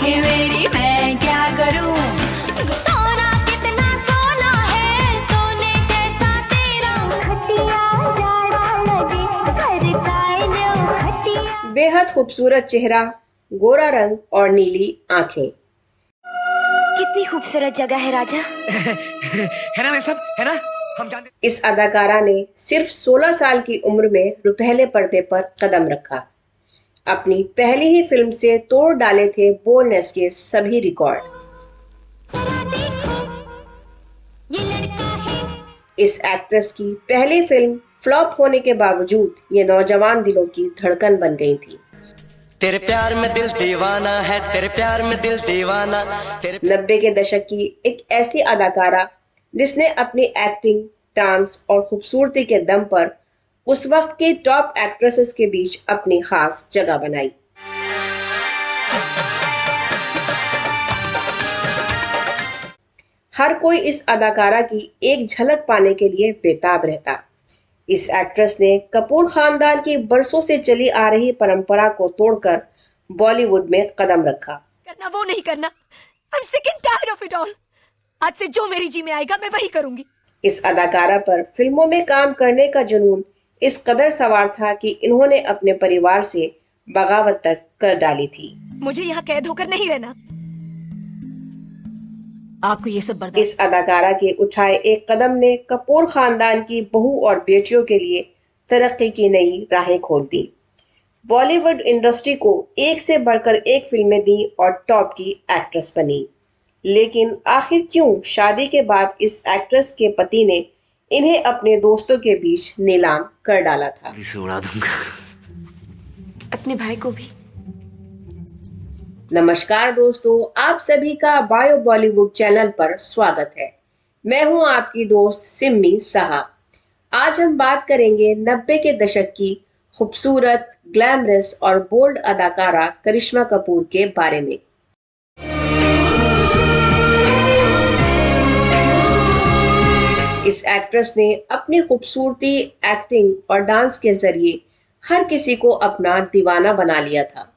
है मेरी, मैं क्या करूं? सोना कितना सोना है, सोने जैसा तेरा खटिया, जाड़ा लगे सरकाए लो खटिया। बेहद खूबसूरत चेहरा, गोरा रंग और नीली आंखें। कितनी खूबसूरत जगह है राजा। है ना मेम साहब, है ना? हम जानते। इस अदाकारा ने सिर्फ 16 साल की उम्र में रुपहले पर्दे पर कदम रखा। अपनी पहली ही फिल्म से तोड़ डाले थे बोल्डनेस के सभी रिकॉर्ड। इस एक्ट्रेस की पहली फिल्म फ्लॉप होने के बावजूद ये नौजवान दिलों की धड़कन बन गई थी। तेरे प्यार में दिल दीवाना है, तेरे प्यार में दिल दीवाना। 90 के दशक की एक ऐसी अदाकारा जिसने अपनी एक्टिंग, डांस और खूबसूरती के दम पर उस वक्त की टॉप एक्ट्रेसेस के बीच अपनी खास जगह बनाई। हर कोई इस अदाकारा की एक झलक पाने के लिए बेताब रहता। इस एक्ट्रेस ने कपूर खानदान की बरसों से चली आ रही परंपरा को तोड़कर बॉलीवुड में कदम रखा। करना वो नहीं करना, I'm sick and tired of it all. आज से जो मेरी जी में आएगा मैं वही करूंगी। इस अदाकारा पर फिल्मों में काम करने का जुनून इस कदर सवार था कि इन्होंने अपने परिवार से बगावत तक कर डाली थी। मुझे यहाँ कैद होकर नहीं रहना। आपको ये सब बर्दाश्त। इस अदाकारा के उठाए एक कदम ने कपूर खानदान की बहू और बेटियों के लिए तरक्की की नई राहें खोल दी। बॉलीवुड इंडस्ट्री को एक से बढ़कर एक फिल्में दी और टॉप की एक्ट्रेस बनी। लेकिन आखिर क्यों शादी के बाद इस एक्ट्रेस के पति ने इन्हें अपने दोस्तों के बीच नीलाम कर डाला था? उड़ा दूंगा। अपने भाई को भी। नमस्कार दोस्तों, आप सभी का बायो बॉलीवुड चैनल पर स्वागत है। मैं हूं आपकी दोस्त सिम्मी साहा। आज हम बात करेंगे 90 के दशक की खूबसूरत, ग्लैमरस और बोल्ड अदाकारा करिश्मा कपूर के बारे में। इस एक्ट्रेस ने अपनी खूबसूरती, एक्टिंग और डांस के जरिए हर किसी को अपना दीवाना बना लिया था।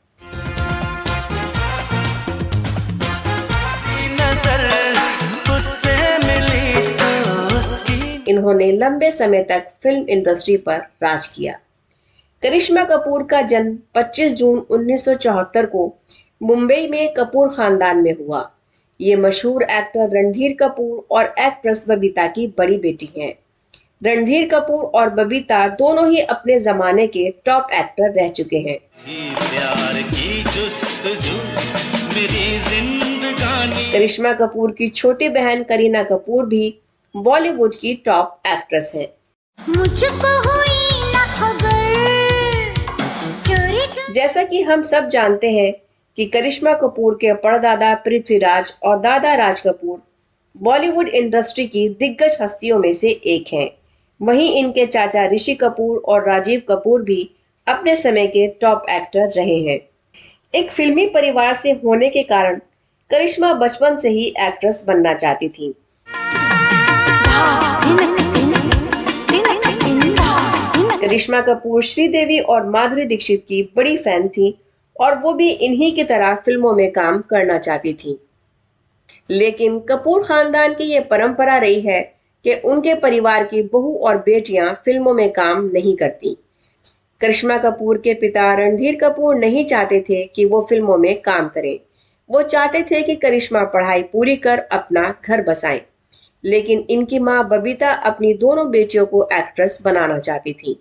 इन्होंने लंबे समय तक फिल्म इंडस्ट्री पर राज किया। करिश्मा कपूर का जन्म 25 जून 1974 को मुंबई में कपूर खानदान में हुआ। ये मशहूर एक्टर रणधीर कपूर और एक्ट्रेस बबीता की बड़ी बेटी हैं। रणधीर कपूर और बबीता दोनों ही अपने जमाने के टॉप एक्टर रह चुके हैं। करिश्मा कपूर की छोटी बहन करीना कपूर भी बॉलीवुड की टॉप एक्ट्रेस हैं। मुझको हुई ना खबर, चोरी जैसा कि हम सब जानते हैं कि करिश्मा कपूर के परदादा पृथ्वीराज और दादा राज कपूर बॉलीवुड इंडस्ट्री की दिग्गज हस्तियों में से एक हैं। वहीं इनके चाचा ऋषि कपूर और राजीव कपूर भी अपने समय के टॉप एक्टर रहे हैं। एक फिल्मी परिवार से होने के कारण करिश्मा बचपन से ही एक्ट्रेस बनना चाहती थी। करिश्मा कपूर श्रीदेवी और माधुरी दीक्षित की बड़ी फैन थी और वो भी इन्हीं की तरह फिल्मों में काम करना चाहती थी। लेकिन कपूर खानदान की ये परंपरा रही है कि उनके परिवार की बहू और बेटियां फिल्मों में काम नहीं करती। करिश्मा कपूर के पिता रणधीर कपूर नहीं चाहते थे कि वो फिल्मों में काम करें। वो चाहते थे कि करिश्मा पढ़ाई पूरी कर अपना घर बसाएं। लेकिन इनकी मां बबीता अपनी दोनों बेटियों को एक्ट्रेस बनाना चाहती थी।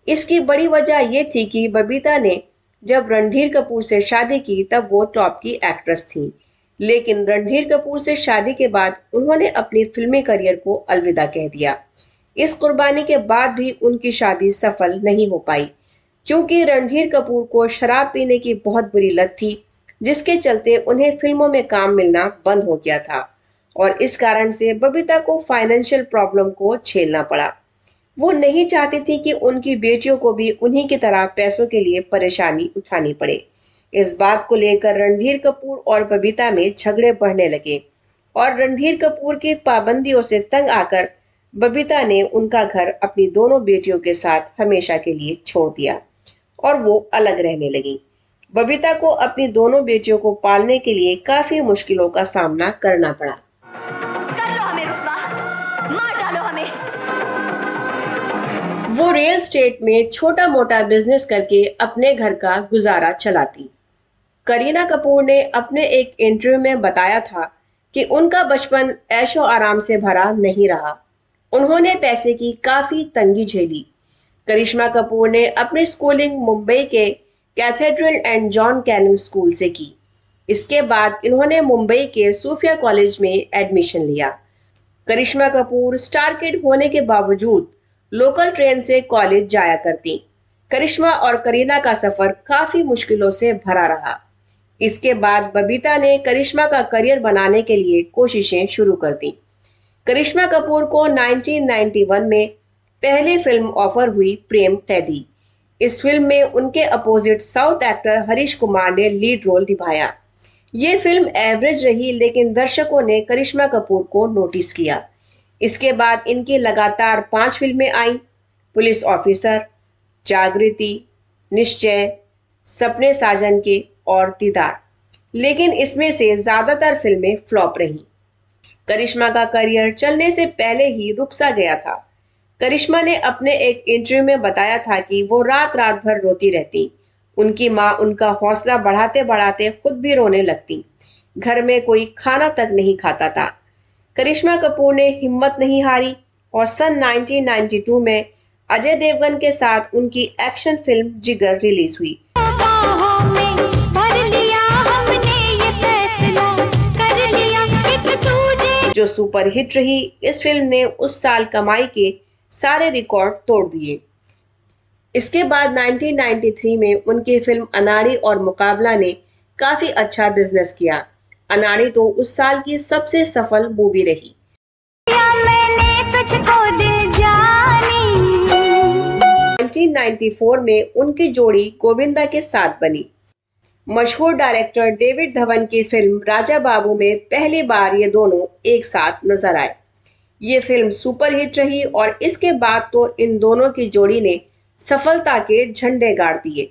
इसकी बड़ी वजह ये थी कि बबीता ने जब रणधीर कपूर से शादी की तब वो टॉप की एक्ट्रेस थी। लेकिन रणधीर कपूर से शादी के बाद उन्होंने अपनी फिल्मी करियर को अलविदा कह दिया। इस कुर्बानी के बाद भी उनकी शादी सफल नहीं हो पाई, क्योंकि रणधीर कपूर को शराब पीने की बहुत बुरी लत थी, जिसके चलते उन्हें फिल्मों में काम मिलना बंद हो गया था और इस कारण से बबीता को फाइनेंशियल प्रॉब्लम को झेलना पड़ा। वो नहीं चाहती थी कि उनकी बेटियों को भी उन्हीं की तरह पैसों के लिए परेशानी उठानी पड़े। इस बात को लेकर रणधीर कपूर और बबीता में झगड़े बढ़ने लगे और रणधीर कपूर की पाबंदियों से तंग आकर बबीता ने उनका घर अपनी दोनों बेटियों के साथ हमेशा के लिए छोड़ दिया और वो अलग रहने लगी। बबीता को अपनी दोनों बेटियों को पालने के लिए काफी मुश्किलों का सामना करना पड़ा। कर लो हमें रुस्वा, मार डालो हमें। वो रियल एस्टेट में छोटा मोटा बिजनेस करके अपने घर का गुजारा चलाती। करीना कपूर ने अपने एक इंटरव्यू में बताया था कि उनका बचपन ऐशो आराम से भरा नहीं रहा। उन्होंने पैसे की काफी तंगी झेली। करिश्मा कपूर ने अपनी स्कूलिंग मुंबई के cathedral and John Connon school से की। इसके बाद इन्होंने मुंबई के सूफिया कॉलेज में एडमिशन लिया। करिश्मा कपूर स्टार किड होने के बावजूद लोकल ट्रेन से कॉलेज जाया करती। करिश्मा और करीना का सफर काफी मुश्किलों से भरा रहा। इसके बाद बबीता ने करिश्मा का करियर बनाने के लिए कोशिशें शुरू कर दी। करिश्मा कपूर को 1991 में पहली फिल्म ऑफर हुई प्रेम कैदी। इस फिल्म में उनके opposite south actor Harish Kumar ने लीड रोल निभाया। ये फिल्म एवरेज रही, लेकिन दर्शकों ने करिश्मा कपूर को नोटिस किया। इसके बाद इनकी लगातार 5 फिल्में आईं: पुलिस ऑफिसर, जागृति, निश्चय, सपने साजन के और दीदार। लेकिन इसमें से ज्यादातर फिल्में फ्लॉप रहीं। करिश्मा का करियर चलने से पहले ही रुक सा गया था। करिश्मा ने अपने एक इंटरव्यू में बताया था कि वो रात रात भर रोती रहती। उनकी माँ उनका हौसला बढ़ाते बढ़ाते खुद भी रोने लगती। घर में कोई खाना तक नहीं खाता था। करिश्मा कपूर ने हिम्मत नहीं हारी और सन 1992 में अजय देवगन के साथ उनकी एक्शन फिल्म जिगर रिलीज हुई, बाहों में भर लिया हमने ये फैसला कर लिया एक दूजे। जो सुपर हिट रही। इस फिल्म ने उस साल कमाई के सारे रिकॉर्ड तोड़ दिए। इसके बाद 1993 में उनकी फिल्म अनाड़ी और मुकाबला ने काफी अच्छा बिजनेस किया। अनाड़ी तो उस साल की सबसे सफल मूवी रही। मैंने तुझको दिल जानी। 1994 में उनकी जोड़ी गोविंदा के साथ बनी। मशहूर डायरेक्टर डेविड धवन की फिल्म राजा बाबू में पहली बार ये दोनों एक साथ नजर आए। ये फिल्म सुपर हिट रही और इसके बाद तो इन दोनों की जोड़ी ने सफलता के झंडे गाड़ दिए।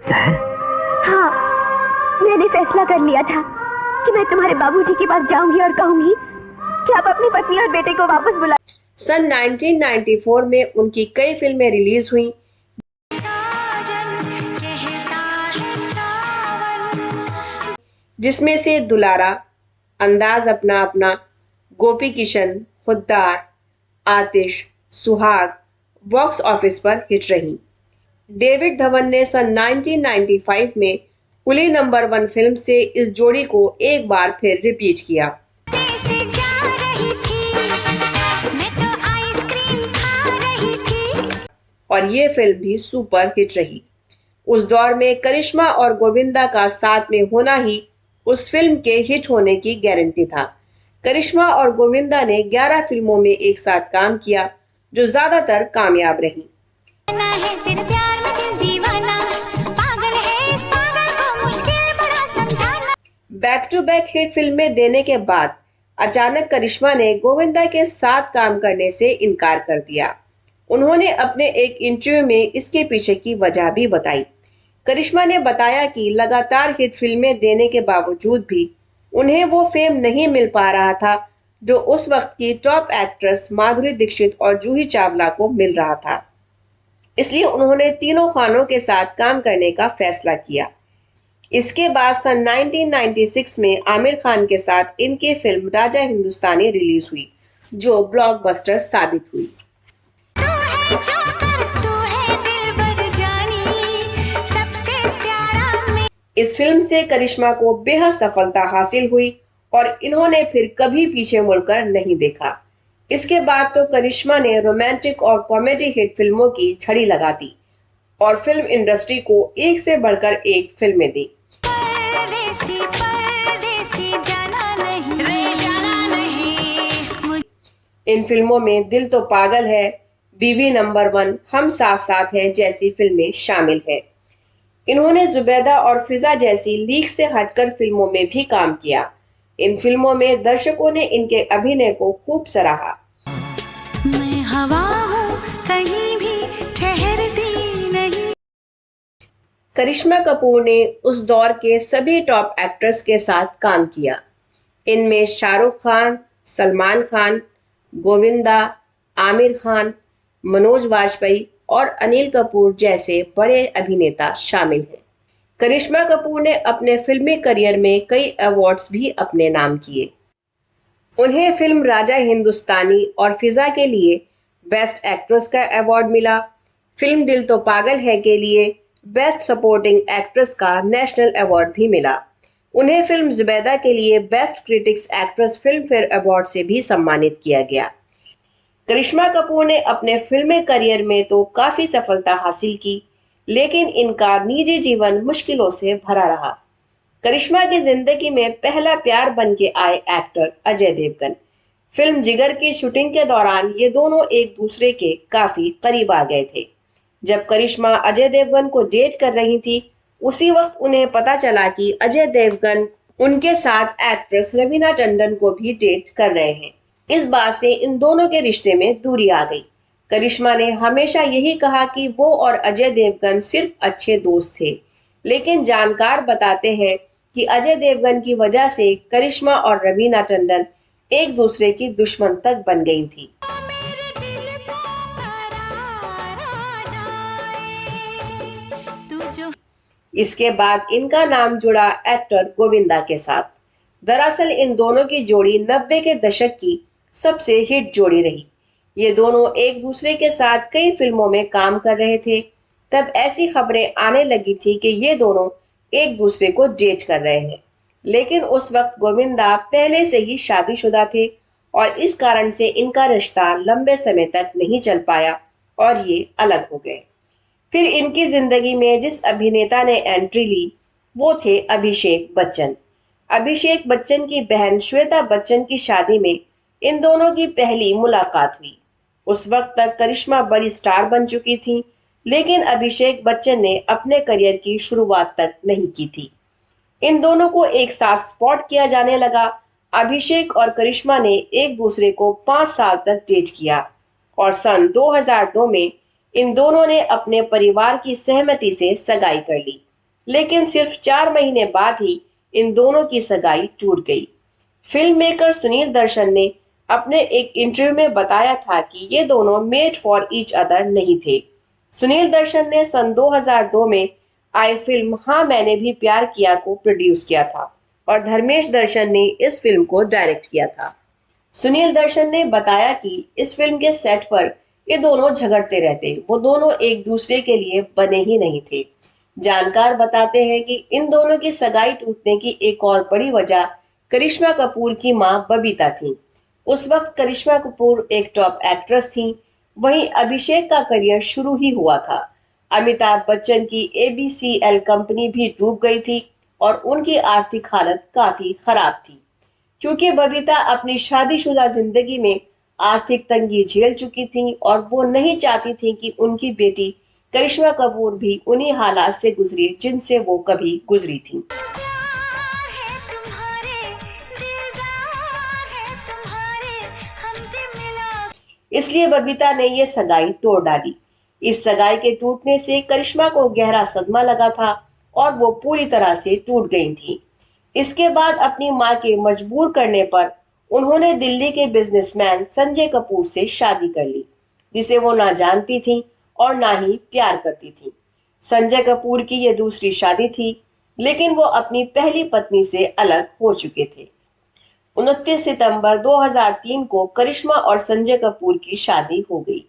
हाँ, मैंने फैसला कर लिया था कि मैं तुम्हारे बाबूजी के पास जाऊंगी और कहूंगी कि आप अपनी पत्नी और बेटे को वापस बुला। सन 1994 में उनकी कई फिल्में रिलीज हुई, जिसमें से दुलारा, अंदाज अपना अपना, गोपी किशन, खुद्दार, आतिश, सुहाग बॉक्स ऑफिस पर हिट रही। डेविड धवन ने सन 1995 में कुली नंबर 1 फिल्म से इस जोड़ी को एक बार फिर रिपीट किया से जा रही थी, मैं तो आइसक्रीम खा रही थी। और ये फिल्म भी सुपर हिट रही। उस दौर में करिश्मा और गोविंदा का साथ में होना ही उस फिल्म के हिट होने की गारंटी था। करिश्मा और गोविंदा ने 11 फिल्मों में एक साथ काम किया, जो ज्यादातर कामयाब रही। ना है तेरे प्यार में दिल दीवाना, पागल है इस पागल को मुश्किल बड़ा समझाना। बैक टू बैक हिट फिल्में देने के बाद अचानक करिश्मा ने गोविंदा के साथ काम करने से इनकार कर दिया। उन्होंने अपने एक इंटरव्यू में इसके पीछे की वजह भी बताई। करिश्मा ने बताया कि लगातार हिट फिल्में देने के बावजूद भी उन्हें वो फेम नहीं मिल पा रहा था जो उस वक्त की टॉप एक्ट्रेस माधुरी दीक्षित और जूही चावला को मिल रहा था। इसलिए उन्होंने तीनों खानों के साथ काम करने का फैसला किया। इसके बाद सन 1996 में आमिर खान के साथ इनकी फिल्म राजा हिंदुस्तानी रिलीज हुई, जो ब्लॉकबस्टर साबित हुई। तू है जोकर, तू है दिलबर जानी, सबसे प्यारा मैं। इस फिल्म से करिश्मा को बेहद सफलता हासिल हुई और इन्होंने फिर कभी पीछे मुड़कर नहीं देखा। इसके बाद तो करिश्मा ने रोमांटिक और कॉमेडी हिट फिल्मों की झड़ी लगा दी और फिल्म इंडस्ट्री को एक से बढ़कर एक फिल्में दी। परदेसी परदेसी जाना नहीं, रे जाना नहीं। इन फिल्मों में दिल तो पागल है, बीवी नंबर 1, हम साथ साथ हैं जैसी फिल्में शामिल हैं। इन्होंने जुबैदा और फिजा जैसी लीक से हटकर फिल्मों में भी काम किया। इन फिल्मों में दर्शकों ने इनके अभिनय को खूब सराहा। मैं हवा हूँ, कहीं भी ठहरती नहीं। करिश्मा कपूर ने उस दौर के सभी टॉप एक्टर्स के साथ काम किया। इनमें शाहरुख खान, सलमान खान, गोविंदा, आमिर खान, मनोज वाजपेयी और अनिल कपूर जैसे बड़े अभिनेता शामिल हैं। करिश्मा कपूर ने अपने फिल्मी करियर में कई अवार्ड्स भी अपने नाम किए। उन्हें फिल्म राजा हिंदुस्तानी और फिजा के लिए बेस्ट एक्ट्रेस का अवार्ड मिला। फिल्म दिल तो पागल है के लिए बेस्ट सपोर्टिंग एक्ट्रेस का नेशनल अवार्ड भी मिला। उन्हें फिल्म जुबैदा के लिए best critics actress film fair award से भी सम्मानित किया गया। करिश्मा कपूर ने अपने फिल्मी करियर में तो काफी सफलता हासिल की, लेकिन इनका निजी जीवन मुश्किलों से भरा रहा। करिश्मा की जिंदगी में पहला प्यार बन के आए एक्टर अजय देवगन। फिल्म जिगर की शूटिंग के दौरान ये दोनों एक दूसरे के काफी करीब आ गए थे। जब करिश्मा अजय देवगन को डेट कर रही थी, उसी वक्त उन्हें पता चला कि अजय देवगन उनके साथ एक्ट्रेस रवीना टंडन को भी डेट कर रहे हैं। इस बात से इन दोनों के रिश्ते में दूरी आ गई। करिश्मा ने हमेशा यही कहा कि वो और अजय देवगन सिर्फ अच्छे दोस्त थे, लेकिन जानकार बताते हैं कि अजय देवगन की वजह से करिश्मा और रवीना टंडन एक दूसरे की दुश्मन तक बन गई थी। इसके बाद इनका नाम जुड़ा एक्टर गोविंदा के साथ। दरअसल इन दोनों की जोड़ी 90 के दशक की सबसे हिट जोड़ी रही। ये दोनों एक दूसरे के साथ कई फिल्मों में काम कर रहे थे। तब ऐसी खबरें आने लगी थी कि ये दोनों एक दूसरे को डेट कर रहे हैं, लेकिन उस वक्त गोविंदा पहले से ही शादीशुदा थे और इस कारण से इनका रिश्ता लंबे समय तक नहीं चल पाया और ये अलग हो गए। फिर इनकी जिंदगी में जिस अभिनेता ने एंट्री ली वो थे अभिषेक बच्चन। अभिषेक बच्चन की बहन श्वेता बच्चन की शादी में इन दोनों की पहली मुलाकात हुई। उस वक्त तक करिश्मा बड़ी स्टार बन चुकी थी, लेकिन अभिषेक बच्चन ने अपने करियर की शुरुआत तक नहीं की थी। इन दोनों को एक साथ स्पॉट किया जाने लगा। अभिषेक और करिश्मा ने एक दूसरे को 5 साल तक डेट किया और सन 2002 में इन दोनों ने अपने परिवार की सहमति से सगाई कर ली, लेकिन सिर्फ 4 महीने बाद ही इन दोनों की सगाई टूट गई। फिल्म मेकर सुनील दर्शन ने अपने एक इंटरव्यू में बताया था कि ये दोनों मेड फॉर ईच अदर नहीं थे। सुनील दर्शन ने सन 2002 में आई फिल्म हाँ मैंने भी प्यार किया को प्रोड्यूस किया था और धर्मेश दर्शन ने इस फिल्म को डायरेक्ट किया था। सुनील दर्शन ने बताया कि इस फिल्म के सेट पर ये दोनों झगड़ते रहते, वो दोनों एक दूसरे के लिए बने ही नहीं थे। जानकार बताते हैं कि इन दोनों की सगाई टूटने की एक और बड़ी वजह करिश्मा कपूर की मां बबीता थी। उस वक्त करिश्मा कपूर एक टॉप एक्ट्रेस थी, वहीं अभिषेक का करियर शुरू ही हुआ था। अमिताभ बच्चन की ABCL कंपनी भी डूब गई थी और उनकी आर्थिक हालत काफी खराब थी, क्योंकि बबीता अपनी शादीशुदा जिंदगी में आर्थिक तंगी झेल चुकी थी और वो नहीं चाहती थी कि उनकी बेटी करिश्मा कपूर भी उन्हीं हालात से गुजरे जिनसे वो कभी गुजरी थी। इसलिए बबीता ने ये सगाई तोड़ डाली। इस सगाई के टूटने से करिश्मा को गहरा सदमा लगा था और वो पूरी तरह से टूट गई थी। इसके बाद अपनी मां के मजबूर करने पर उन्होंने दिल्ली के बिजनेसमैन संजय कपूर से शादी कर ली, जिसे वो ना जानती थी और ना ही प्यार करती थी। संजय कपूर की ये दूसरी शादी थी, लेकिन वो अपनी पहली पत्नी से अलग हो चुके थे। 29 सितंबर 2003 को करिश्मा और संजय कपूर की शादी हो गई।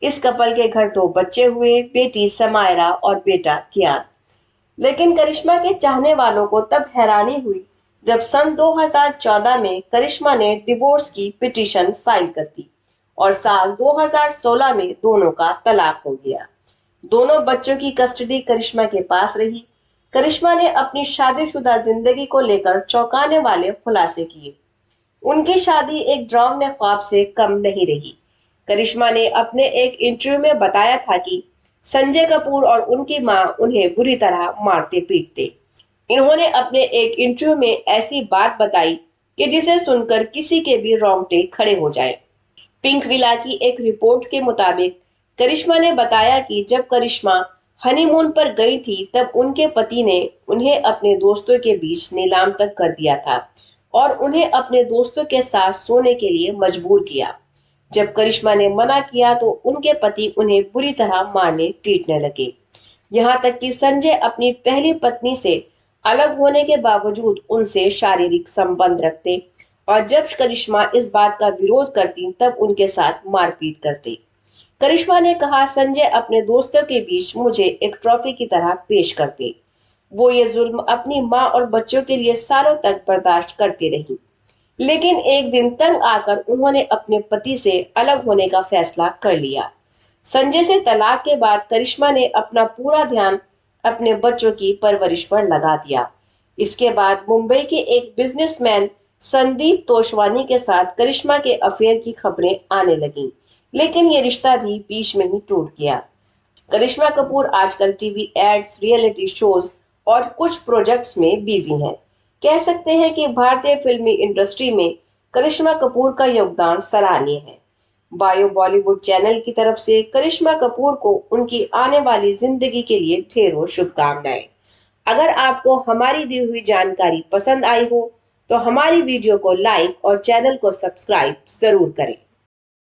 इस कपल के घर 2 बच्चे हुए, बेटी समायरा और बेटा कियान। लेकिन करिश्मा के चाहने वालों को तब हैरानी हुई जब सन 2014 में करिश्मा ने डिवोर्स की पिटीशन फाइल कर दी और साल 2016 में दोनों का तलाक हो गया। दोनों बच्चों की कस्टडी करिश्मा के पास रही। करिश्मा ने अपनी शादीशुदा जिंदगी को लेकर चौंकाने वाले खुलासे किए। उनकी शादी एक ड्रामे ख्वाब से कम नहीं रही। करिश्मा ने अपने एक इंटरव्यू में बताया था कि संजय कपूर और उनकी मां उन्हें बुरी तरह मारते पीटते। इन्होंने अपने एक इंटरव्यू में ऐसी बात बताई कि जिसे सुनकर किसी के भी रोंगटे खड़े हो जाएं। पिंक विला की एक रिपोर्ट के मुताबिक करिश्मा ने बताया कि जब करिश्मा हनीमून पर गई थी तब उनके पति ने उन्हें अपने दोस्तों के बीच नीलाम तक कर दिया था और उन्हें अपने दोस्तों के साथ सोने के लिए मजबूर किया। जब करिश्मा ने मना किया तो उनके पति उन्हें बुरी तरह मारने पीटने लगे। यहाँ तक कि संजय अपनी पहली पत्नी से अलग होने के बावजूद उनसे शारीरिक संबंध रखते और जब करिश्मा इस बात का विरोध करती तब उनके साथ मारपीट करते। करिश्मा ने कहा, संजय अपने दोस्तों के बीच मुझे एक ट्रॉफी की तरह पेश करते। वो ये जुल्म अपनी माँ और बच्चों के लिए सालों तक बर्दाश्त करती रही, लेकिन एक दिन तंग आकर उन्होंने अपने पति से अलग होने का फैसला कर लिया। संजय से तलाक के बाद करिश्मा ने अपना पूरा ध्यान अपने बच्चों की परवरिश पर लगा दिया। इसके बाद मुंबई के एक बिजनेसमैन संदीप तोशवानी के साथ करिश्मा के अफेयर की खबरें आने लगीं, लेकिन ये रिश्ता भी बीच में ही टूट गया। करिश्मा कपूर आजकल टीवी एड्स, रियलिटी शोज और कुछ प्रोजेक्ट्स में बिजी हैं। कह सकते हैं कि भारतीय फिल्मी इंडस्ट्री में करिश्मा कपूर का योगदान सराहनीय है। बायो बॉलीवुड चैनल की तरफ से करिश्मा कपूर को उनकी आने वाली जिंदगी के लिए ढेरों शुभकामनाएं। अगर आपको हमारी दी हुई जानकारी पसंद आई हो तो हमारी वीडियो को लाइक और चैनल को सब्सक्राइब जरूर करें।